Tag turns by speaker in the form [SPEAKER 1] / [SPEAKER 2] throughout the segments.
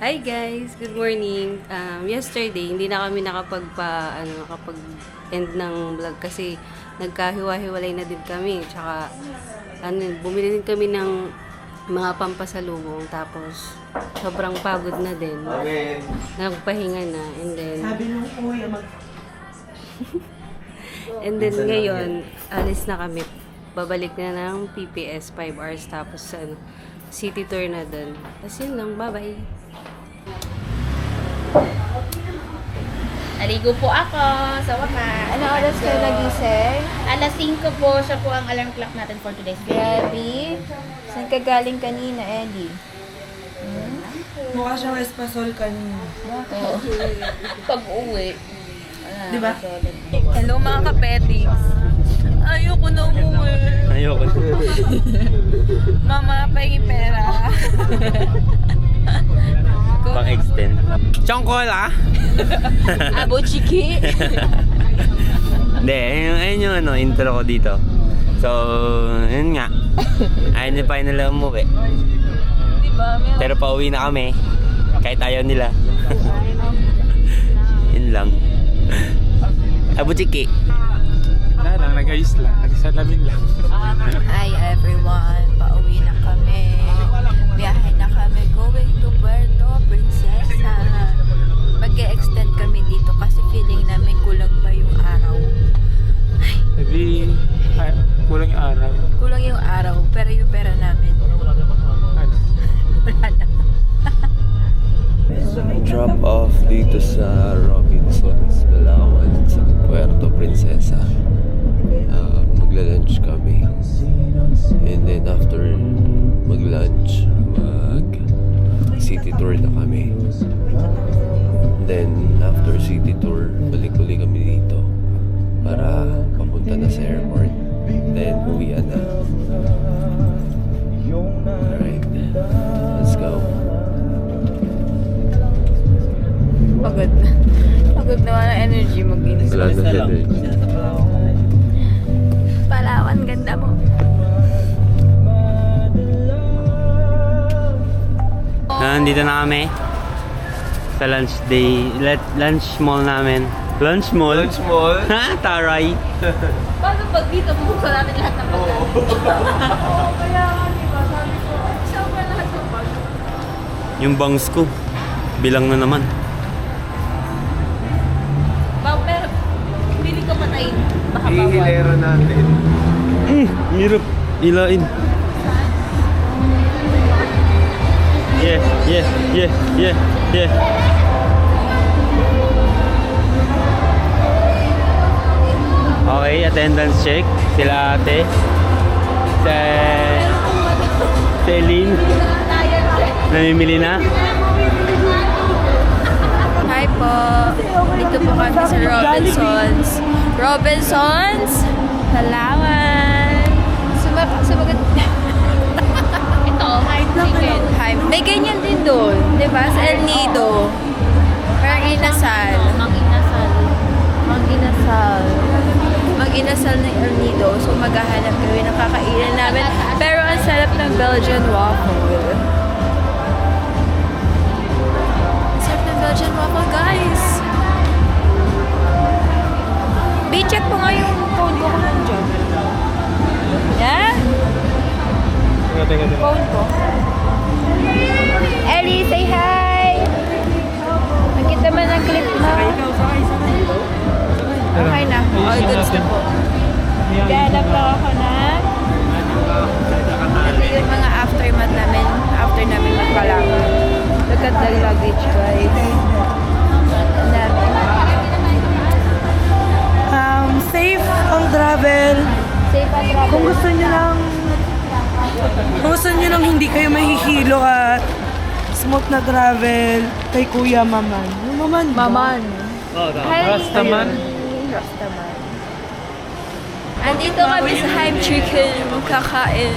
[SPEAKER 1] Hi guys, good morning. Yesterday hindi na kami nakapag-end ng vlog kasi nagkahiwa-hiwalay na din kami. Tsaka bumili din kami ng mga pampasalubong tapos sobrang pagod na din. Nagpahinga na and then
[SPEAKER 2] Sabi nung kuya
[SPEAKER 1] and then ngayon alis na kami. Babalik na ng PPS 5 hours tapos city tour na dun. Tapos yun lang, bye-bye.
[SPEAKER 3] Naligo po ako sa wakas.
[SPEAKER 4] Ano oras kayo nagising?
[SPEAKER 3] Alas 5 po, siya po ang alarm clock natin for today's video.
[SPEAKER 4] Gabi? Saan ka galing kanina, Eddie?
[SPEAKER 2] mukha siyang espasol kanina.
[SPEAKER 3] Pag-uwi.
[SPEAKER 2] Di ba?
[SPEAKER 4] Hello mga kapetings. Ayoko na umuwi.
[SPEAKER 5] Ayoko.
[SPEAKER 4] Mama, pahingin pera.
[SPEAKER 5] Pang-extend. Chongkol ah!
[SPEAKER 4] Abo chiki.
[SPEAKER 5] Hindi, ayun yung intro ko dito. So, yun nga. Ayaw nila pa nila umuwi.
[SPEAKER 4] Diba?
[SPEAKER 5] Pero pauwi na kami. Kahit ayaw nila. Yun lang. Abuchiki.
[SPEAKER 6] Wala lang, nag-ayos lang. Nagsalamin lang.
[SPEAKER 4] Hi everyone, pauwi na kami. Biyahe na kami going to Puerto Princesa. Mag-e-extend kami dito kasi feeling namin kulang pa yung araw.
[SPEAKER 6] Sabi, kulang yung araw.
[SPEAKER 4] Kulang yung araw, pero yung pera namin.
[SPEAKER 6] Ano?
[SPEAKER 4] Wala na.
[SPEAKER 5] Drop off dito sa Robinsons, Palawan, sa Puerto Princesa. Magla-lunch kami. And then after mag-lunch, mag-city tour na kami. Then after city tour, balik uli kami dito para papunta na sa airport. Then uwian na. Alright, let's go.
[SPEAKER 4] Pagod. Pagod naman ang energy mag-inis.
[SPEAKER 5] Wala na headache.
[SPEAKER 4] Palawan, ganda mo.
[SPEAKER 5] Nandito na kami sa lunch day, lunch mall namin. Lunch mall? Lunch mall? Ha? Taray.
[SPEAKER 3] Paano pag dito, bubuksan natin lahat ng pagkain? Oo, kaya nga, diba? Sabi ko, sobra lahat ng pagkain.
[SPEAKER 5] Yung bangs ko, bilang na naman.
[SPEAKER 3] Pero, pili ka patayin. Baka bawal.
[SPEAKER 2] natin.
[SPEAKER 5] Hirap. Ilain. Yeah, yeah, yeah, yeah, yeah. Okay, attendance check. Sila ate. Celine. Namimili na.
[SPEAKER 4] Hi po. Dito po kami sa Robinsons. Robinsons? Palawan. Sumagot.
[SPEAKER 3] Ito, chicken.
[SPEAKER 4] Hi. May ganyan din doon. Diba? Sa El Nido. Parang inasal.
[SPEAKER 3] Mag-inasal.
[SPEAKER 4] Mag-inasal. Mag-inasal ng El Nido. So maghahanap kami ng kakainan namin. Pero ang sarap ng Belgian waffle. Ang sarap ng Belgian waffle, guys. B-check po nga yung phone ko kung nandiyan. Yeah? Phone ko. Ellie, say hi! Nakita man ang clip mo. Okay na. All goods na po. Ganap lang ako na. Ito yung mga aftermath namin. After namin magpalawan. Look at the luggage, guys. Ang dami.
[SPEAKER 2] Safe ang travel.
[SPEAKER 4] Safe ang travel.
[SPEAKER 2] Kung gusto nyo lang hindi kayo mahihilo at smooth na travel kay Kuya Maman. Yung Maman ba?
[SPEAKER 4] Maman. Hi.
[SPEAKER 6] Rastaman.
[SPEAKER 4] Rastaman. Andito kami sa Hype Chicken kakain.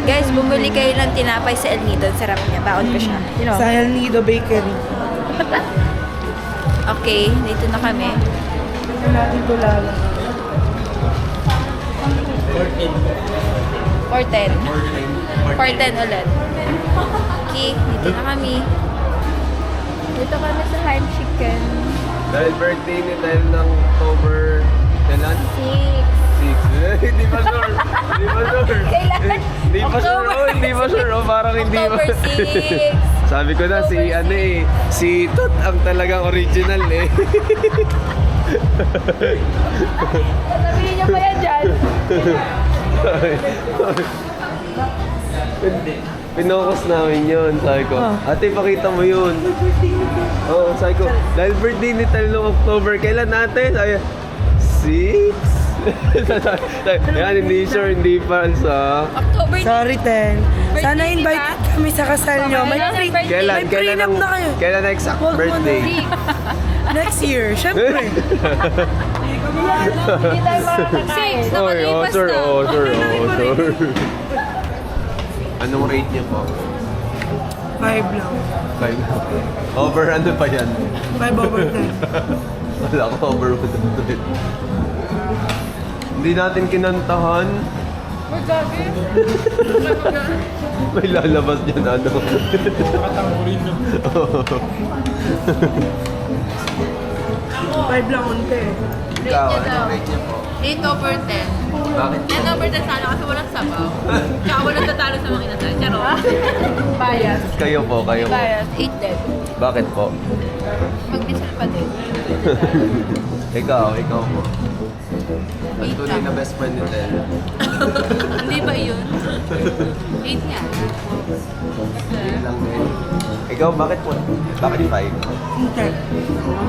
[SPEAKER 4] Guys, bumili kayo ng tinapay sa El Nido. Sarap niya. Baon ko siya. You know?
[SPEAKER 2] Sa El Nido Bakery.
[SPEAKER 4] Okay, dito na kami.
[SPEAKER 2] Ito natin ito lalo.
[SPEAKER 4] 410. 410 ulit. Vicky, dito na kami. Dito kami sa Heim Chicken.
[SPEAKER 7] Dahil birthday ni Tyle ng October, kailan?
[SPEAKER 4] 6.
[SPEAKER 7] 6. Hindi pa sure. Hindi pa sure.
[SPEAKER 4] Kailan?
[SPEAKER 7] Hindi pa sure.
[SPEAKER 4] October.
[SPEAKER 7] Oh, hindi pa sure. Oh, parang hindi pa.
[SPEAKER 4] October 6.
[SPEAKER 7] Sabi ko na si
[SPEAKER 4] October
[SPEAKER 7] ano eh, si Tot ang talagang original eh.
[SPEAKER 4] Sabihin niyo pa yan dyan.
[SPEAKER 7] Pinokos namin yun. Sabi ko, ate pakita mo yun. Oo, sabi ko, dahil birthday ni Tyle noong October, kailan ate? Sabi, 6? Yan, hindi sure, hindi pa sa...
[SPEAKER 4] October 6.
[SPEAKER 2] Sorry, Ten. Sana
[SPEAKER 4] Birthday
[SPEAKER 2] invite
[SPEAKER 4] kita?
[SPEAKER 2] kami sa kasal nyo. May
[SPEAKER 4] Kailan ang
[SPEAKER 2] free,
[SPEAKER 4] birthday?
[SPEAKER 7] Kailan?
[SPEAKER 2] may
[SPEAKER 7] Kailan
[SPEAKER 2] prenup
[SPEAKER 7] ang...
[SPEAKER 2] na kayo.
[SPEAKER 7] Kailan ang exact
[SPEAKER 2] Wag mo na.
[SPEAKER 7] birthday?
[SPEAKER 2] Next year, syempre.
[SPEAKER 4] Hindi tayo makakakain.
[SPEAKER 7] Oy, oh, sir, oh, sir, oh, sir. Anong rate niya po?
[SPEAKER 2] 5 lang.
[SPEAKER 7] 5. Over ano pa yan?
[SPEAKER 2] 5 over 10.
[SPEAKER 7] Wala ko over 100. Hindi natin kinantahan. May lalabas dyan ano.
[SPEAKER 6] Katangkulin nyo.
[SPEAKER 2] 5 lang unti.
[SPEAKER 7] Ikaw, anong rate niya po?
[SPEAKER 3] 8 over 10.
[SPEAKER 7] Bakit?
[SPEAKER 3] 10 over 10 sana kasi walang sabaw. Tsaka walang tatalo sa mga inasal. Charot.
[SPEAKER 4] Bias.
[SPEAKER 7] Kayo po, kayo po.
[SPEAKER 4] Bias. 8 din.
[SPEAKER 7] Bakit po?
[SPEAKER 4] Mag-bisal pa din.
[SPEAKER 7] Ikaw po. Ang tunay na best friend ni Tel.
[SPEAKER 3] Hindi ba yun? 8 nga.
[SPEAKER 7] Lang din. Ikaw, bakit po? Bakit 5?
[SPEAKER 2] Unti.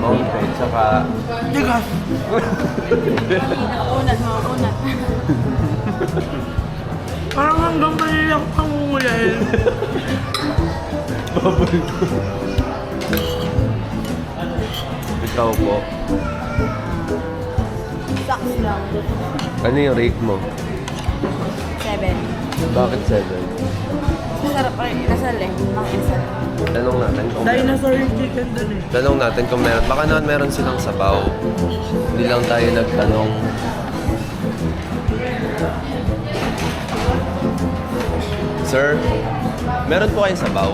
[SPEAKER 7] Mountain, tsaka...
[SPEAKER 2] Teka.
[SPEAKER 3] Unat, mga unat.
[SPEAKER 2] Parang hanggang kanila ko pangungulay.
[SPEAKER 7] Bubble ko. Ikaw po.
[SPEAKER 4] Sucks lang.
[SPEAKER 7] Ano yung rate mo?
[SPEAKER 4] 7.
[SPEAKER 7] Bakit 7?
[SPEAKER 4] Masarap pa rin inasal eh. Makisal.
[SPEAKER 7] Tanong natin kung meron.
[SPEAKER 2] Dinosaur yung chicken dun eh.
[SPEAKER 7] Tanong natin kung meron. Baka naman meron silang sabaw. Hindi lang tayo nagtanong. Sir, meron po kayong sabaw?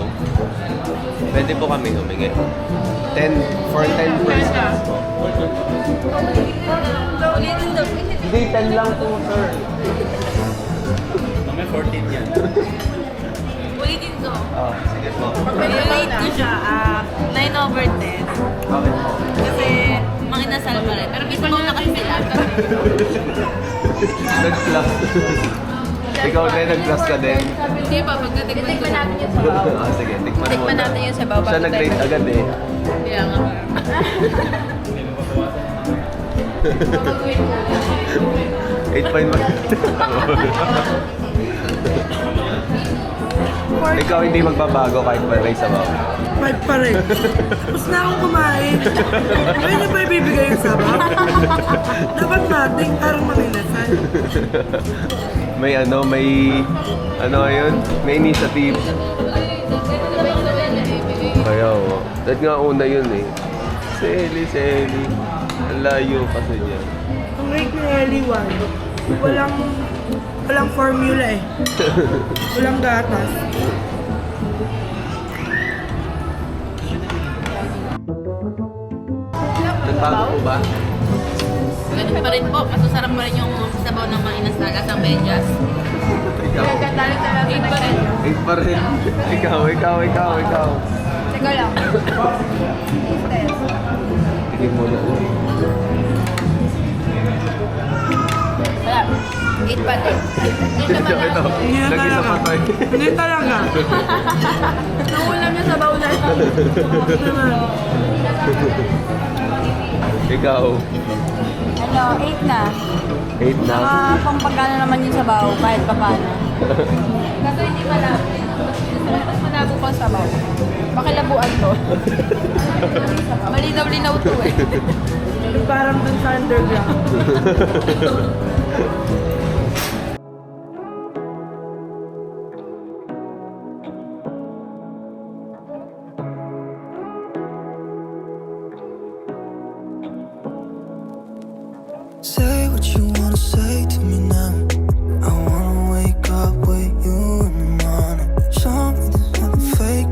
[SPEAKER 7] Pwede po kami humingi. 10 for 10 persons po.
[SPEAKER 3] Ulitin daw.
[SPEAKER 7] Hindi, 10 lang po, sir.
[SPEAKER 5] Kami 14 yan.
[SPEAKER 3] Ulitin ko.
[SPEAKER 7] Ah, sige po.
[SPEAKER 3] Ulitin ko siya. 9 over 10.
[SPEAKER 7] Bakit po?
[SPEAKER 3] Kasi mga inasal pa rin. Pero mismo na kasi sila.
[SPEAKER 7] Nag-class. Ikaw din, nag-class ka din.
[SPEAKER 3] Hindi pa, pagdating
[SPEAKER 4] Tikman natin yung sabaw.
[SPEAKER 7] Ah, sige, tikman mo.
[SPEAKER 4] Tikman natin yung sabaw.
[SPEAKER 7] Siya nag-rate agad eh.
[SPEAKER 3] Kaya nga.
[SPEAKER 7] 8.1. Ikaw hindi magbabago kahit pa may sabaw.
[SPEAKER 2] 5 pa rin. Tapos na akong kumain. Ngayon niyo ba ibibigay yung sabaw? Dapat natin parang maminasal.
[SPEAKER 7] May yun? May initiative. Kaya oh. Dahil nga una yun eh. Seli. Ang layo kasi niya.
[SPEAKER 2] Ang rate ni Ellie 1, walang formula eh. Walang gatas.
[SPEAKER 7] Nagbago po ba?
[SPEAKER 3] Ganun pa rin po. Masasarap pa rin yung sabaw ng mga inasal at ang medyas.
[SPEAKER 7] Ikaw.
[SPEAKER 4] Gagandali talaga
[SPEAKER 3] 8 pa rin.
[SPEAKER 7] 8 pa rin. Ikaw.
[SPEAKER 4] Teka lang.
[SPEAKER 7] Tigil mo na.
[SPEAKER 4] Wala. 8 pa din. Ito naman
[SPEAKER 7] Ito.
[SPEAKER 4] lang.
[SPEAKER 2] Hindi na
[SPEAKER 7] Lagi sa
[SPEAKER 2] talaga.
[SPEAKER 7] patay.
[SPEAKER 2] Hindi talaga.
[SPEAKER 3] Naulam niya sabaw na.
[SPEAKER 2] Naman.
[SPEAKER 7] Ikaw.
[SPEAKER 4] Ano, 8 na.
[SPEAKER 7] 8 na.
[SPEAKER 4] Pampagana naman yung sabaw kahit pa paano. Kaso hindi malabo. Mas malabo pa ang sabaw. Makilabuan to. Malinaw-linaw to eh.
[SPEAKER 2] Parang dun sa underground.
[SPEAKER 8] Say what you wanna say to me now. I wanna wake up with you in the morning. Show me there's nothing fake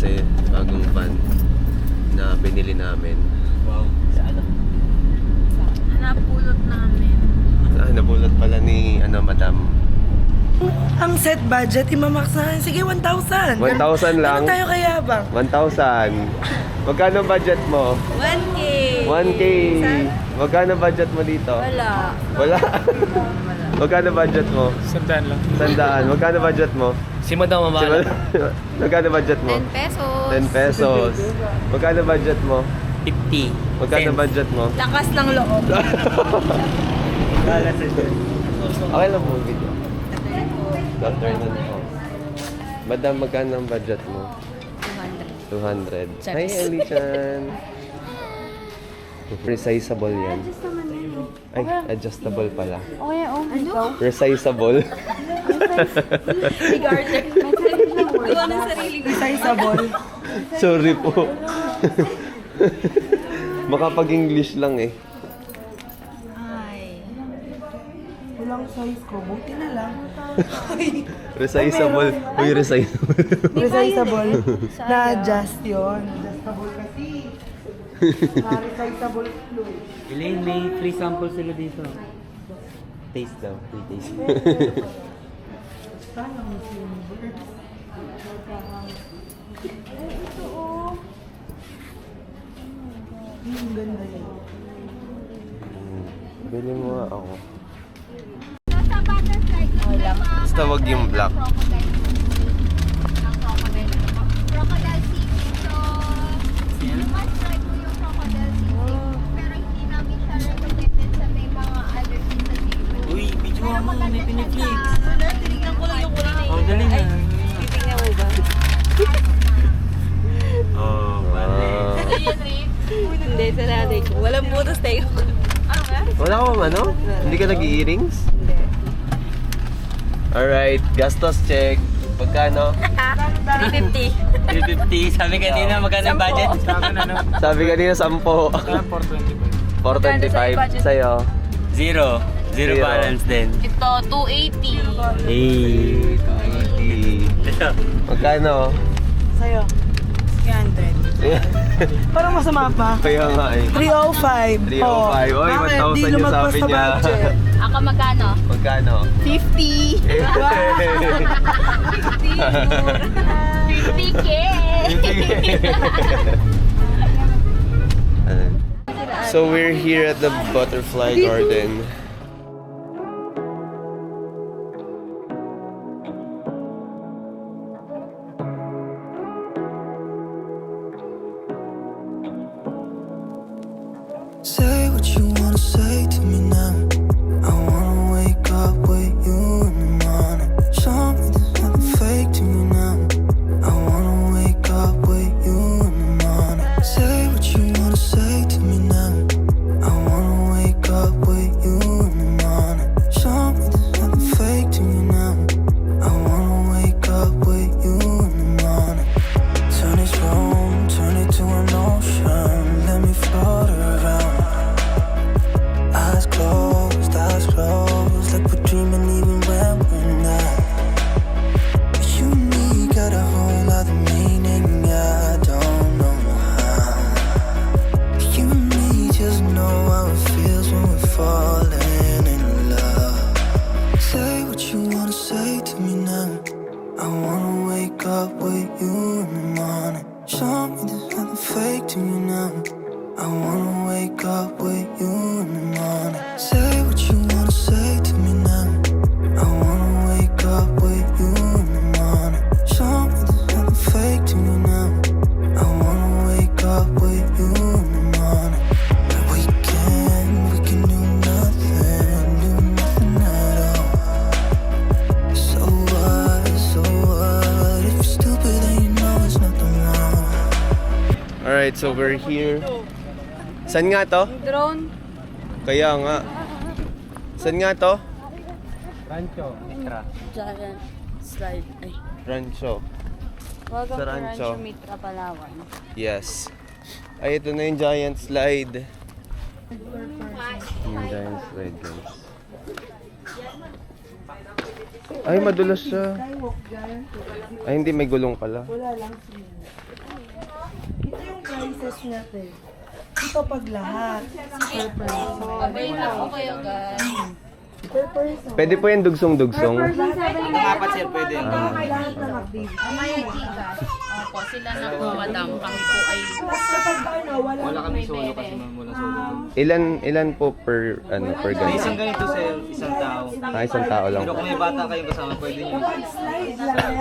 [SPEAKER 7] kasi bagong van na binili namin.
[SPEAKER 5] Wow.
[SPEAKER 3] Napulot namin.
[SPEAKER 7] Nabulot pala ni madam.
[SPEAKER 2] Ang set budget, imamax na. Sige, 1,000.
[SPEAKER 7] 1,000 lang?
[SPEAKER 2] Ano tayo kayabang?
[SPEAKER 7] 1,000. Magkano budget mo?
[SPEAKER 3] 1K.
[SPEAKER 7] 1K. Magkano budget mo dito?
[SPEAKER 3] Wala.
[SPEAKER 7] Wala? Magkano budget mo?
[SPEAKER 6] Sandaan lang.
[SPEAKER 7] 100. Magkano budget mo?
[SPEAKER 5] Si Madam Mamala.
[SPEAKER 7] Magkano budget mo?
[SPEAKER 3] 10 pesos.
[SPEAKER 7] 10 pesos. Magkano budget mo?
[SPEAKER 5] 50.
[SPEAKER 7] Magkano budget mo?
[SPEAKER 3] Lakas ng loob.
[SPEAKER 7] Okay lang mo video. Doctor na po. Madam, magkano ang budget mo? 200. Hi, Ellie-chan. Resizable yan. Ay, adjustable pala.
[SPEAKER 3] Okay, ano?
[SPEAKER 7] Resizable.
[SPEAKER 3] Big Arthur. Gawa ng sarili ko.
[SPEAKER 2] Sizable.
[SPEAKER 7] Sorry po. Makapag-English lang eh.
[SPEAKER 2] Walang size ko. Buti na lang.
[SPEAKER 7] Resizable. Uy, resizable.
[SPEAKER 2] Resizable. Na-adjust yun. Adjustable kasi. Na-resizable fluid.
[SPEAKER 5] Elaine, may free sample sila dito. Taste daw. Free taste.
[SPEAKER 2] Ang ganda yun.
[SPEAKER 7] Bili mo nga ako. Basta wag yung black.
[SPEAKER 9] Crocodile seafood. So, you must try po yung crocodile seafood. Pero hindi namin siya recommended sa may mga allergies sa seafood.
[SPEAKER 5] Uy, video
[SPEAKER 9] Pero
[SPEAKER 5] mo. May
[SPEAKER 9] maganda siya
[SPEAKER 5] Piniflix.
[SPEAKER 9] sa...
[SPEAKER 3] Tinignan ko lang yung kulay na
[SPEAKER 5] Oh, dali na.
[SPEAKER 3] Titignan mo ba?
[SPEAKER 5] Oh, bale.
[SPEAKER 3] Hindi, sa nanay ko. Walang butas tayo. Ano ba?
[SPEAKER 7] Wala akong ano? Hindi ka nag-earrings?
[SPEAKER 3] Hindi.
[SPEAKER 7] Alright, gastos check. Pagkano?
[SPEAKER 3] 350.
[SPEAKER 5] 350. Sabi kanina, magkano ang budget?
[SPEAKER 6] Sa akin ano,
[SPEAKER 7] Sabi kanina 10.
[SPEAKER 6] kaya 425.
[SPEAKER 7] 425 sa'yo.
[SPEAKER 5] Zero. Zero
[SPEAKER 7] Zero.
[SPEAKER 5] balance din.
[SPEAKER 3] Ito, 280.
[SPEAKER 5] Hey.
[SPEAKER 7] 280.
[SPEAKER 5] Ito.
[SPEAKER 7] Magkano?
[SPEAKER 2] Sa'yo. 300. Parang masama pa.
[SPEAKER 7] Kaya nga eh.
[SPEAKER 2] 305.
[SPEAKER 7] 305. Oy, 1,000 yung sabi niya.
[SPEAKER 3] Ako magkano?
[SPEAKER 7] Magkano?
[SPEAKER 3] 50. 50K.
[SPEAKER 7] So we're here at the butterfly garden.
[SPEAKER 8] Say what you wanna say to me now. I wanna wake up with you in the morning. Show me there's nothing fake to me now. I wanna wake up with you in the morning. Say what you wanna say to me now. I wanna wake up with you in the morning. Show me there's nothing fake to me now. I wanna wake up with you in the morning. Turn this room, turn it to an ocean. Let me float around. Eyes closed, like we're dreaming even when we're not. You and me got a whole other meaning, I don't know how. You and me just know how it feels when we're falling in love. Say what you wanna say to me now. I wanna wake up with you in the morning. Show me there's nothing fake to me now. I wanna wake up with you in the morning. Say what you wanna say to me now. I wanna wake up with you in the morning. Show me there's nothing fake to me now. I wanna wake up with you in the morning. We can do nothing at all. So what, if you're stupid then you know it's nothing wrong.
[SPEAKER 7] Alright, so we're here. Saan nga to?
[SPEAKER 3] Drone.
[SPEAKER 7] Kaya nga. Saan nga to?
[SPEAKER 5] Rancho. Mitra.
[SPEAKER 3] Giant slide. Ay.
[SPEAKER 7] Rancho.
[SPEAKER 3] Welcome
[SPEAKER 7] Sa
[SPEAKER 3] to
[SPEAKER 7] Rancho.
[SPEAKER 3] Rancho Mitra, Palawan.
[SPEAKER 7] Yes. Ay, ito na yung giant slide. Yung giant slide, guys. Ay, madulas siya. Ay, hindi. May gulong pala.
[SPEAKER 2] Wala lang sila. Ito yung prices natin. Ito pag lahat. Per person.
[SPEAKER 3] Abay na po kayo, guys.
[SPEAKER 2] Per person.
[SPEAKER 7] Pwede po yung dugsong-dugsong.
[SPEAKER 2] Apat sir, pwede. Lahat na mag-baby.
[SPEAKER 3] Amaya Chika. Opo, sila na po, madam. Kami po ay...
[SPEAKER 2] Kapag ano, wala
[SPEAKER 6] Kami solo kasi ma'am, wala solo.
[SPEAKER 7] Ilan po per ganito?
[SPEAKER 6] Isang ganito sir, isang tao.
[SPEAKER 7] Isang tao lang.
[SPEAKER 6] Pero kung may bata kayong kasama, pwede nyo.
[SPEAKER 2] kapag slide lang.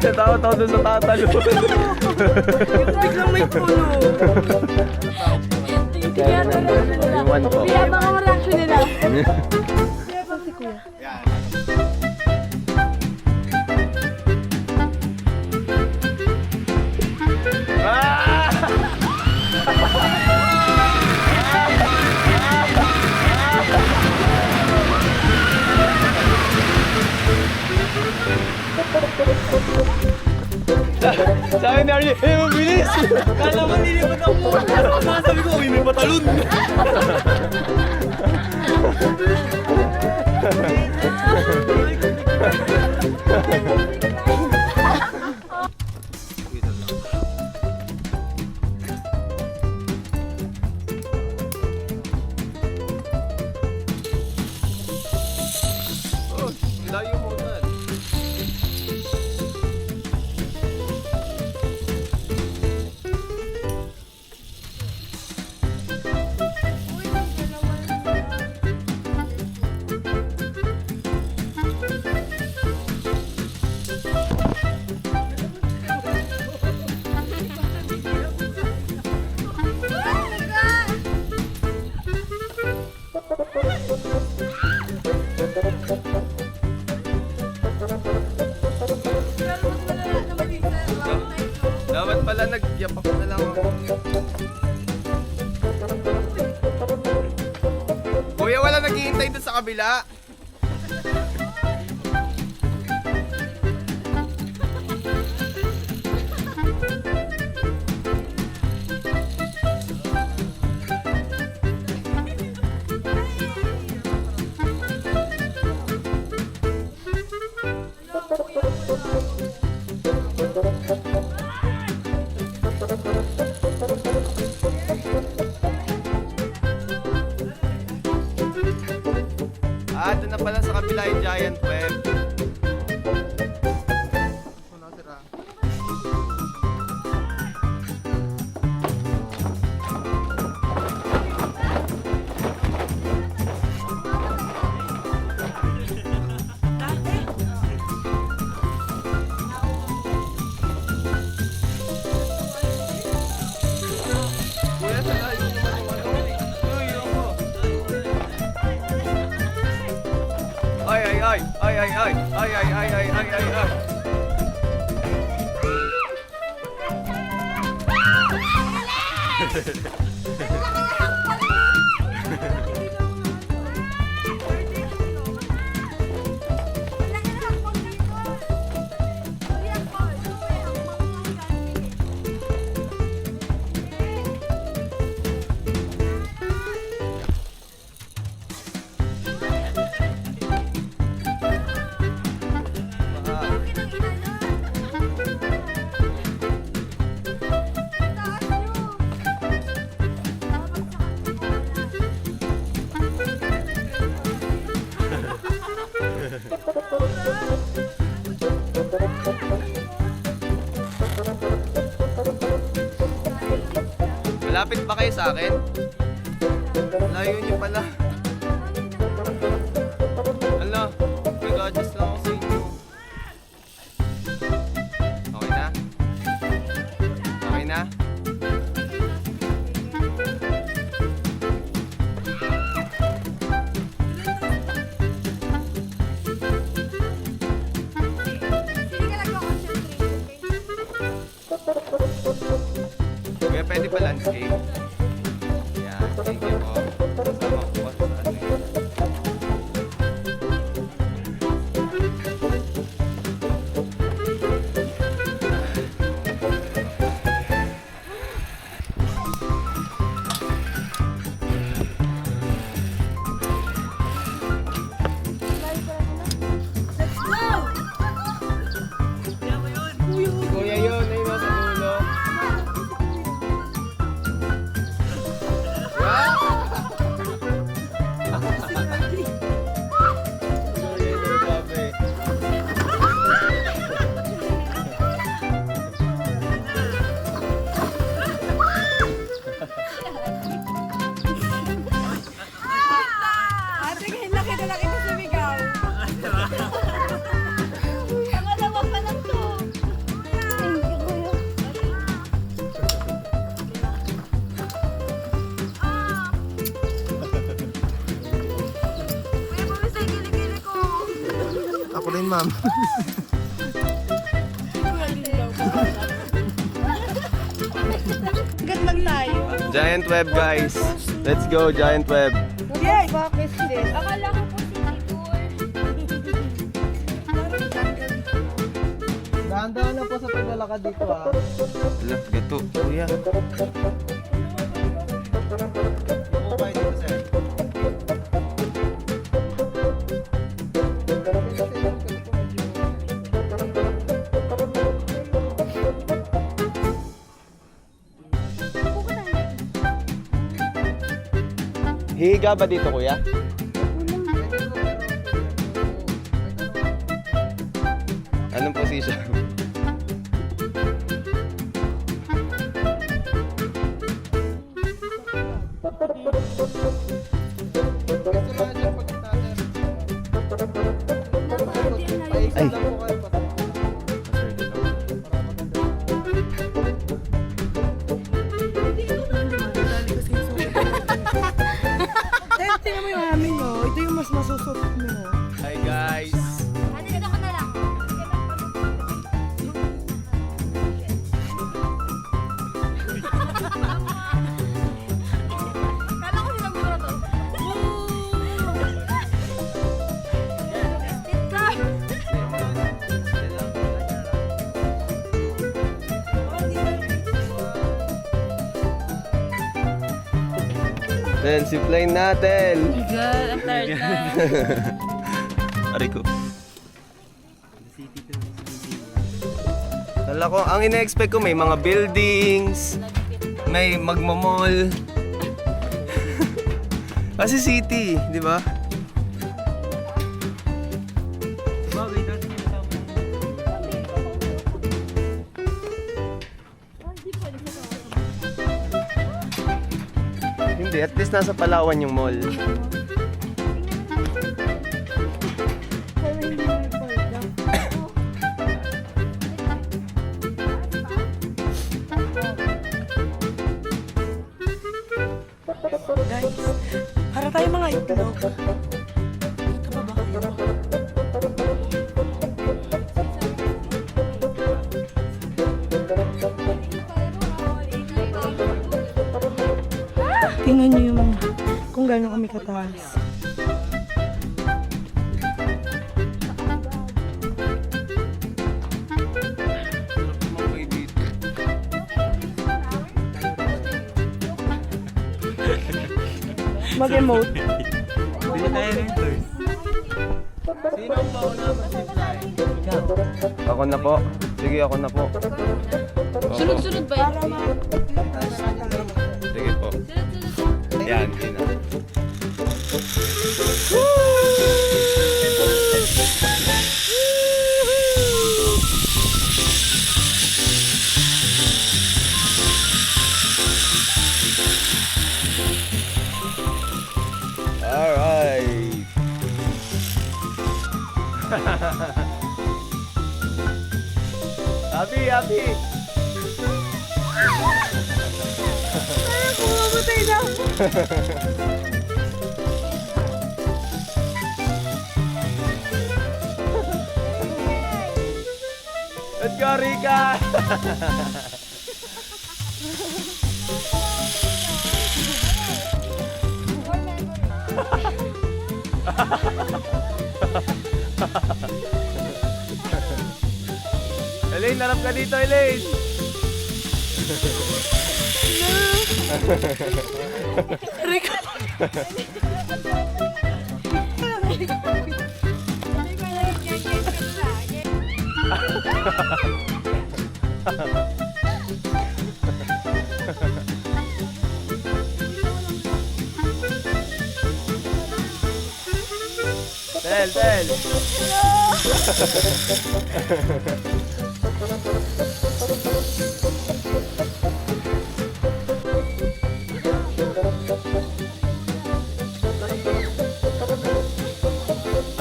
[SPEAKER 7] Tawa-tawa doon sa tatalo.
[SPEAKER 2] Biglang may puno.
[SPEAKER 7] Yung one po. Sabi ni Arnie, mabilis! Kala mo nilipat ako. Sabi ko, uy, may patalon. Layo mo na. Dapat pala nag-yapak na lang ako. Kuya, wala naghihintay doon sa kabila. Doon na pala sa kabila yung giant web. Kuya, sa layo naman yung ano. Uy, ako. Ay, ay, ay, ay, ay, ay, ay, ay, ay, ay, ay, ay, ay. Malapit ba kayo sa akin? Layo niyo pala. Ala, nag-adjust lang ako sa inyo. Kuya, pwede pa landscape? Yan, thank you po. Kasama ko po sa ano yun. Kuya yun, ayun nasa dulo. Kuya yun, grabe.
[SPEAKER 2] Ate, laki na laki na sumigaw.
[SPEAKER 9] Pangalawa pa lang to. Thank you, kuya.
[SPEAKER 2] Kuya, bumis ay kilikili ko.
[SPEAKER 7] Ako rin, ma'am.
[SPEAKER 2] Gat lang tayo.
[SPEAKER 7] Giant web, guys. Let's go, giant web.
[SPEAKER 2] Yes! Bakit din?
[SPEAKER 9] Akala ko po city tour.
[SPEAKER 10] Dahan-dahan na po sa paglalakad dito ah.
[SPEAKER 7] Look, gato, kuya.
[SPEAKER 10] Ako pa dito sir.
[SPEAKER 7] Hihiga ba dito, kuya? Anong position?
[SPEAKER 10] Gusto na dyan pagkatapos. Paikot lang po kayo.
[SPEAKER 2] Tingnan mo yung amin, no? Ito yung mas masusot mo.
[SPEAKER 7] Hi, guys.
[SPEAKER 9] Ate, ganda ko na lang. Kala ko sinaguro to. Stick ka.
[SPEAKER 7] Then, zipline natin.
[SPEAKER 3] God, ang tired na.
[SPEAKER 7] Aray ko. Kala ko, ang ina-expect ko may mga buildings, may magmamall. Kasi city, di ba? Hindi, at least nasa Palawan yung mall.
[SPEAKER 2] Guys, para tayo mga itlog. Ito ba kayo? Tingnan niyo yung kung gaano kami kataas. Mag-emote.
[SPEAKER 5] Hindi tayo renters.
[SPEAKER 10] Sino ang mauna mag-zipline?
[SPEAKER 7] Ako na po. Sige, ako na po.
[SPEAKER 3] Sunod-sunod ba yun?
[SPEAKER 7] Sige po. Yan, yun na. Alright. Happy, happy.
[SPEAKER 2] Kumamatay na.
[SPEAKER 7] Let's go, Rika! Elaine, larap ka dito, Elaine! Tel!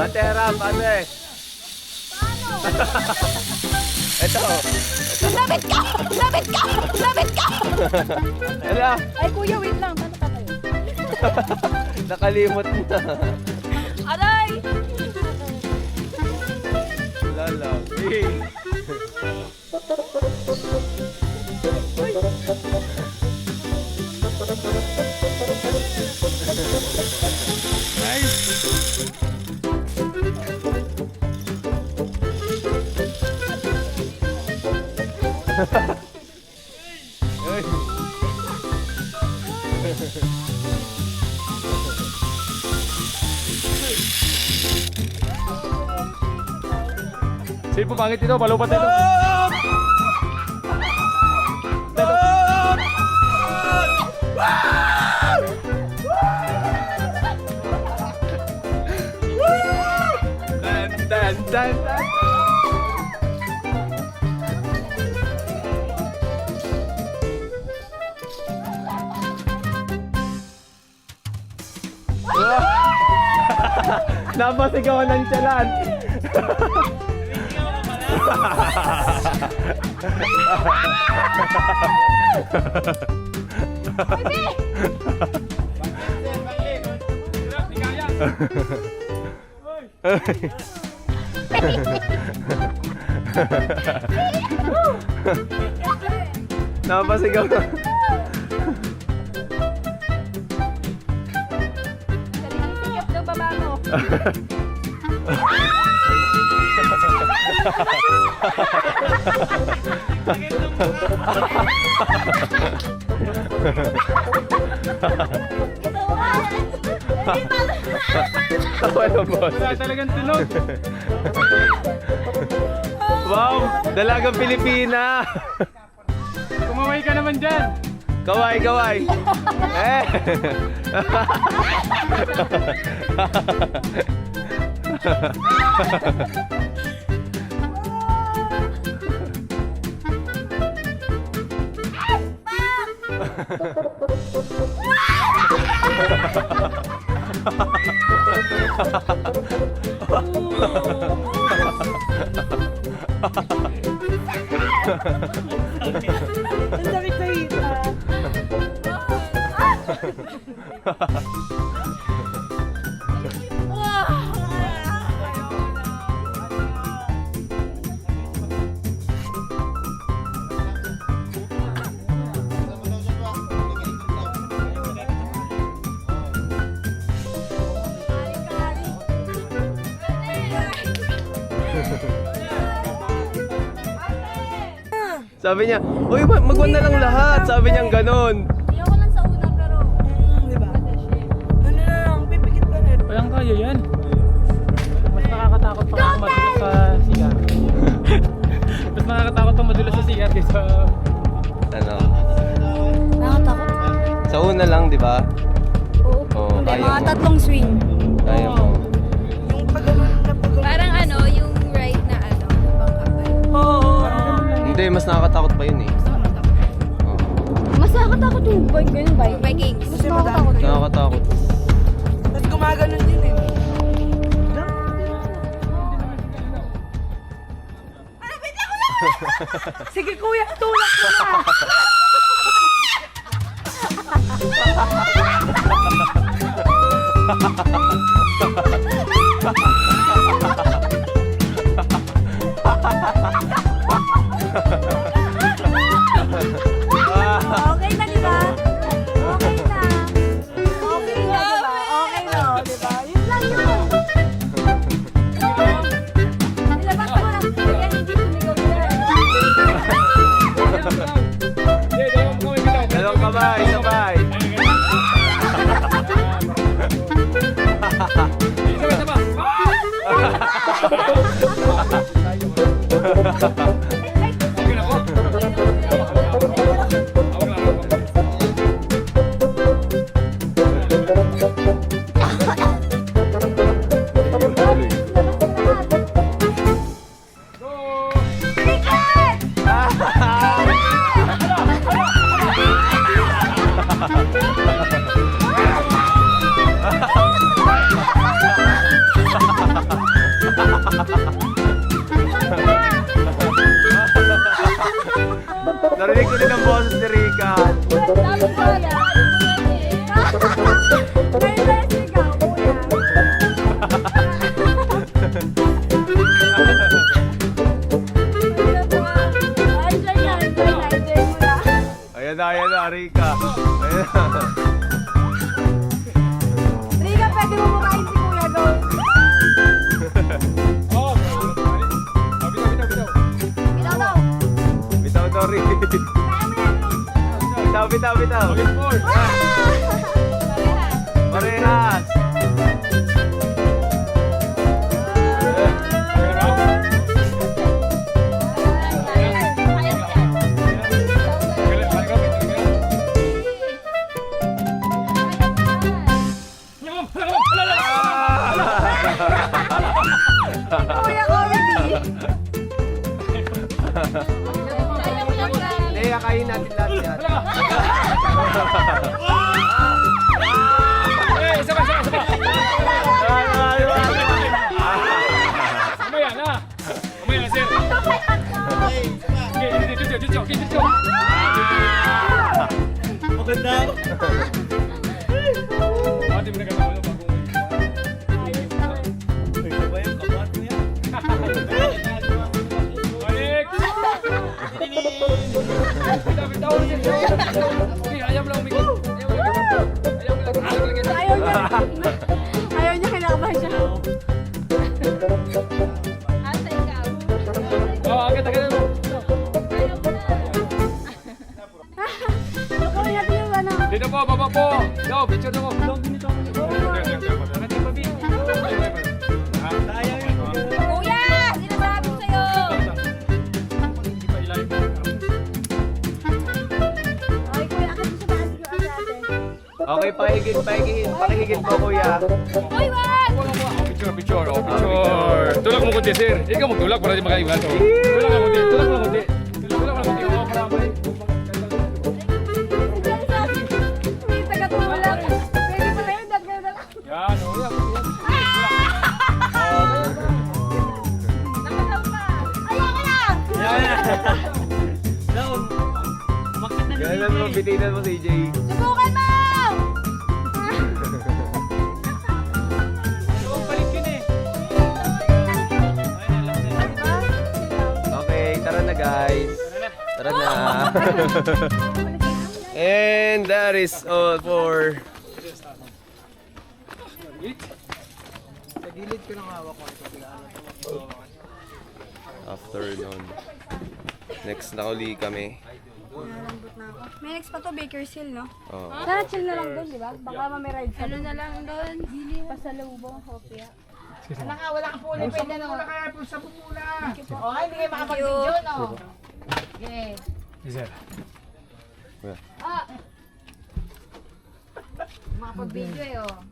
[SPEAKER 7] Ate, harap, ate! Ito!
[SPEAKER 3] Labit ka! Labit ka! Labit ka!
[SPEAKER 7] Hala!
[SPEAKER 3] Ay, kuya, wait lang. Paano ka tayo?
[SPEAKER 7] Nakalimot na.
[SPEAKER 3] Aray!
[SPEAKER 7] Lala. Hey! Uy.
[SPEAKER 6] Sino po pangit ito? Balupat ito.
[SPEAKER 7] Dan. Napasigawan ng tiyalan. Napasigaw.
[SPEAKER 3] Sikap daw baba mo.
[SPEAKER 7] Wala boss.
[SPEAKER 6] Wala talagang tunog.
[SPEAKER 7] Wow! Dalagang Pilipina!
[SPEAKER 6] Kumaway ka naman dyan.
[SPEAKER 7] Kaway! Eh!
[SPEAKER 2] Ang sakit sa hita.
[SPEAKER 7] Sabi niya, uy, magwan na lang lahat. Sabi niya ganon.
[SPEAKER 3] Ayoko lang sa una pero...
[SPEAKER 2] Diba? Ano na lang, pipikit ka rin.
[SPEAKER 6] Kayang kaya yan. Mas nakakatakot pa ako madulas sa CR. Mas nakakatakot pa madulas sa CR kaysa...
[SPEAKER 7] Ano?
[SPEAKER 3] Nakatakot.
[SPEAKER 7] Sa una lang, di ba?
[SPEAKER 3] Oo.
[SPEAKER 7] Oo,
[SPEAKER 3] Hindi,
[SPEAKER 7] kaya
[SPEAKER 3] mga
[SPEAKER 7] mo.
[SPEAKER 3] tatlong swing.
[SPEAKER 7] Kaya mo.
[SPEAKER 2] Yung pagawin na pagawin.
[SPEAKER 4] Parang ano, yung ride na ano, bangkapan.
[SPEAKER 2] Oo.
[SPEAKER 7] Hindi, mas nakakatakot pa yun eh. Oo.
[SPEAKER 3] Mas nakakatakot yung bike ganun, bike.
[SPEAKER 4] Vikings.
[SPEAKER 3] Mas nakakatakot yun.
[SPEAKER 7] Nakakatakot.
[SPEAKER 2] Tapos gumaganon din eh. Sige kuya, tulak mo na.
[SPEAKER 3] Okay na, di ba?
[SPEAKER 7] sabay, sabay. Narinig ko din ang boses ni Rika.
[SPEAKER 3] Sabi ko yan.
[SPEAKER 7] Ayan na, Rika. Ayan na.
[SPEAKER 3] Rika, pwede mo makain si Kuya, go. Bitaw daw.
[SPEAKER 7] Bitaw, Tori. Bitaw. Parehas.
[SPEAKER 3] Kuya, comedy.
[SPEAKER 7] Leia, kain natin lahat yan.
[SPEAKER 6] Isa pa. Mamaya na, sir. Dito.
[SPEAKER 10] Maganda.
[SPEAKER 6] Ate mo na gagawin ng bagong.
[SPEAKER 10] Ito ba yung kabat mo yan?
[SPEAKER 6] Balik! Bitaw. Ayaw mo lang umikot.
[SPEAKER 3] Ayaw niya kinakabahan siya. Asa ikaw?
[SPEAKER 6] Oh, agad mo.
[SPEAKER 3] Gawin natin yung ano.
[SPEAKER 6] Dito po, baba po. Go, picture na mo.
[SPEAKER 3] Kuya! Sinasabi ko sa'yo! Ay, kuya, akit mo sa bahay ko ate.
[SPEAKER 7] Okay, pakihigit po, kuya.
[SPEAKER 3] Uy, wag!
[SPEAKER 6] Picture. Tulak mo kunti, sir. Ikaw magtulak para di makaiwan. Tulak mo kunti. Oh, marami.
[SPEAKER 3] May taga-tulak. Pwede pala yun, dad kayo na lang.
[SPEAKER 6] Yan, oh, yan.
[SPEAKER 3] Nakalaw pa. Ayoko na!
[SPEAKER 7] Ganun mo, bitinan mo si AJ.
[SPEAKER 3] Subukan mo!
[SPEAKER 7] Okay, tara na guys. Tara na. And that is all for afternoon. Next na uli kami.
[SPEAKER 3] May next pa to, Baker's Hill, no?
[SPEAKER 7] Oh.
[SPEAKER 3] Sana chill na lang doon, di ba? Baka mamiride sa ano na lang doon? Pasalubong, hopya.
[SPEAKER 11] Wala kang puli, pwede na. Wala kaya po sa pupula. Okay, hindi kayo makapag-video, no? Okay.
[SPEAKER 6] Yes, sir.
[SPEAKER 3] Ah! Makapag-video eh, oh.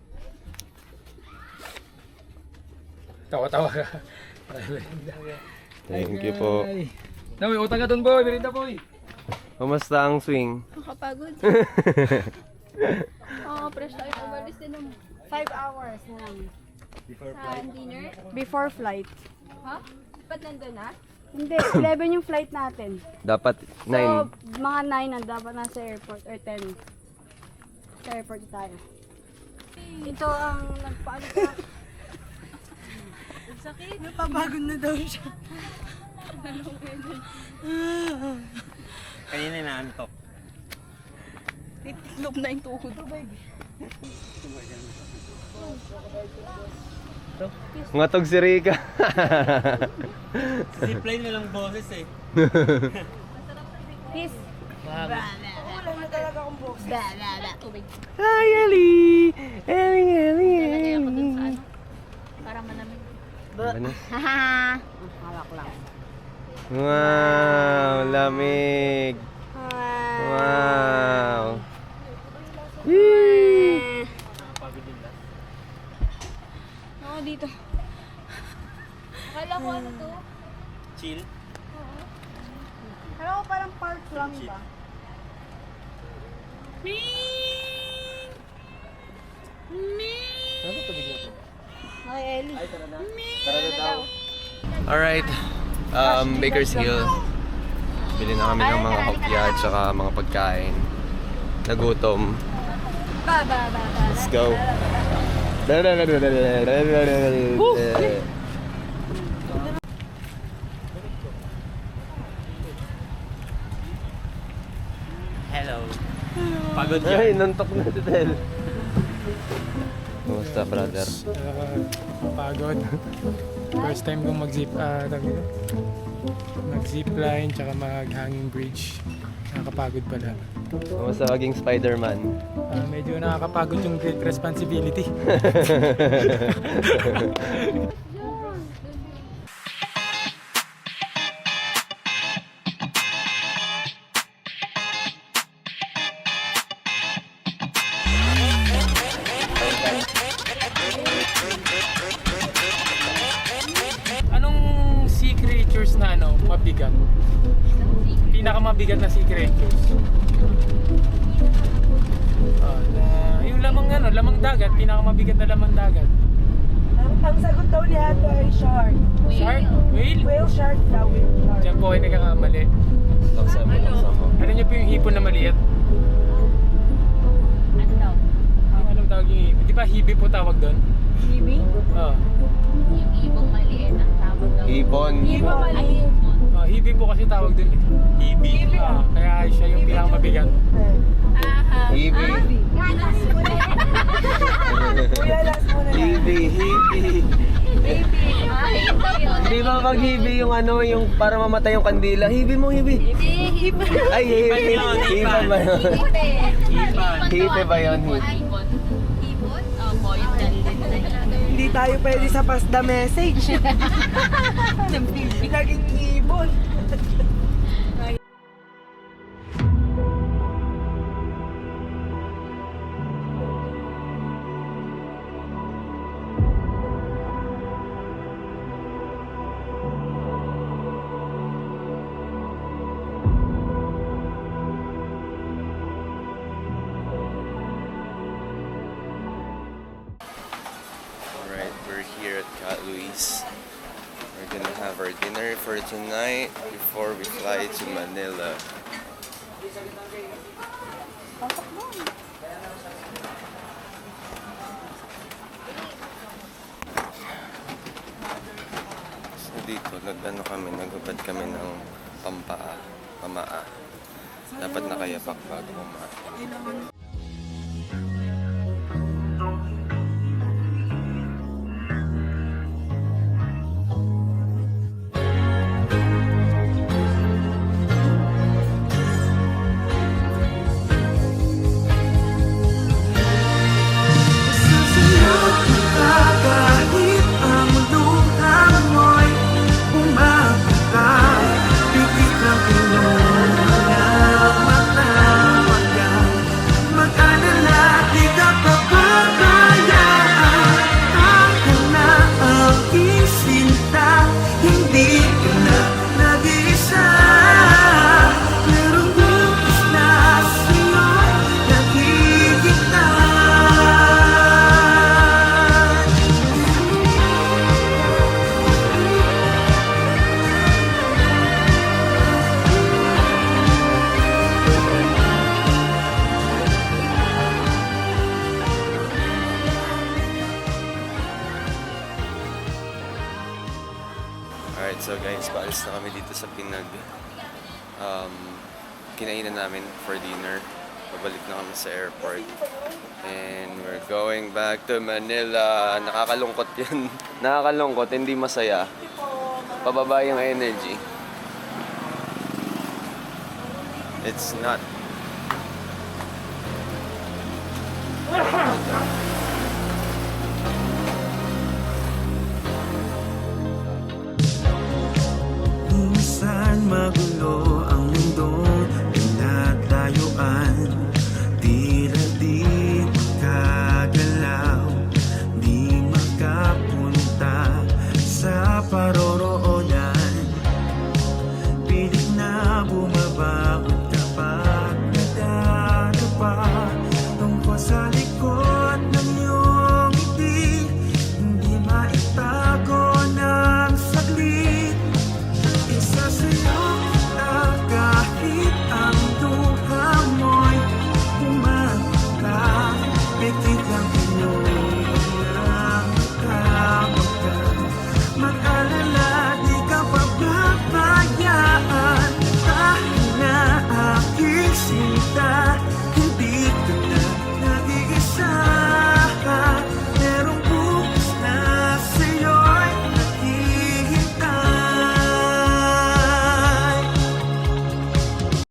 [SPEAKER 6] Tawa-tawa ka.
[SPEAKER 7] Thank you po.
[SPEAKER 6] Nawi, utang ka doon, boy. Merinda, boy.
[SPEAKER 7] Kumusta ang swing?
[SPEAKER 3] Nakapagod. Oo, fresh tayo. Umalis din ng 5 hours na lang. Sa dinner? Before flight. Ha? Ba't nandun na? Hindi, 11 yung flight natin.
[SPEAKER 7] Dapat
[SPEAKER 3] So,
[SPEAKER 7] 9.
[SPEAKER 3] mga 9 na dapat nasa airport or 10. Sa airport tayo. Ito ang nagpaano ka. Ang sakit. Napapagod na daw siya.
[SPEAKER 5] Kanina inaantok.
[SPEAKER 3] Titiklop na yung tuhod.
[SPEAKER 7] Ngatog si Rika.
[SPEAKER 5] Zipline walang boses eh.
[SPEAKER 3] Peace. Wala na talaga akong Tubig.
[SPEAKER 7] Hi, Ellie! Ellie, Ellie,
[SPEAKER 3] Nalagay ako dun sa
[SPEAKER 7] Ellie!
[SPEAKER 3] ano. Para malamig.
[SPEAKER 7] Ano?
[SPEAKER 3] Haha. Hawak lang.
[SPEAKER 7] Wow, lamig! Wow! Yee!
[SPEAKER 3] Oo, dito. Akala ko ano to?
[SPEAKER 5] Chill.
[SPEAKER 3] Akala ko parang park lang ba? Hi, Ellie.
[SPEAKER 7] Alright, Baker's Hill. Bili na kami ng mga hopya at saka mga pagkain. Nagutom. Let's go.
[SPEAKER 5] Hello. Pagod yun.
[SPEAKER 7] Ay, nantok na si Del. Kumusta, brother?
[SPEAKER 6] Pagod. First time kong mag-zip line tsaka mag-hanging bridge. Nakakapagod pala.
[SPEAKER 7] Kumusta maging Spider-Man?
[SPEAKER 6] Medyo nakakapagod yung great responsibility. Anong sea creatures na mabigat? Pinakamabigat na sea creatures. Yung lamang dagat, pinakamabigat na lamang dagat.
[SPEAKER 2] Ang sagot daw ni Ate ay shark.
[SPEAKER 6] Shark? Whale?
[SPEAKER 2] Whale shark daw, whale shark.
[SPEAKER 6] Diyan po kayo nagkakamali.
[SPEAKER 7] Laksa mo.
[SPEAKER 6] Ano niyo po yung hipon na maliit?
[SPEAKER 3] Ano daw?
[SPEAKER 6] Hindi alam tawag yung hipon. Di ba hibi po tawag doon?
[SPEAKER 3] Hibi?
[SPEAKER 6] Oo.
[SPEAKER 3] Yung ibong maliit ang tawag daw.
[SPEAKER 7] Ibon.
[SPEAKER 3] Ibong maliit.
[SPEAKER 6] Hibi po kasi tawag doon eh. Hibi? Kaya siya yung pinakamabigat.
[SPEAKER 7] Hibi.
[SPEAKER 2] Kuya, last mo na lang.
[SPEAKER 7] Hibi, hibi. Di ba pag hibi yung yung para mamatay yung kandila? Hibi mo, hibi. Ay, hibi. Hibi ba yun? Hibi ba yun?
[SPEAKER 3] Ibon? Opo, yung dalilin.
[SPEAKER 2] Hindi tayo pwede sa pass the message. Naging ibon.
[SPEAKER 7] Alright, we're here at Cat Luis. We're gonna have our dinner for tonight before we fly to Manila. So dito, naghubad kami ng pamaa. Dapat nakayapak bago kumain. Alright, so guys, paalis na kami dito sa kinainan namin for dinner. Pabalik na kami sa airport. And we're going back to Manila. Nakakalungkot yun. Nakakalungkot, hindi masaya. Pababa yung energy. It's not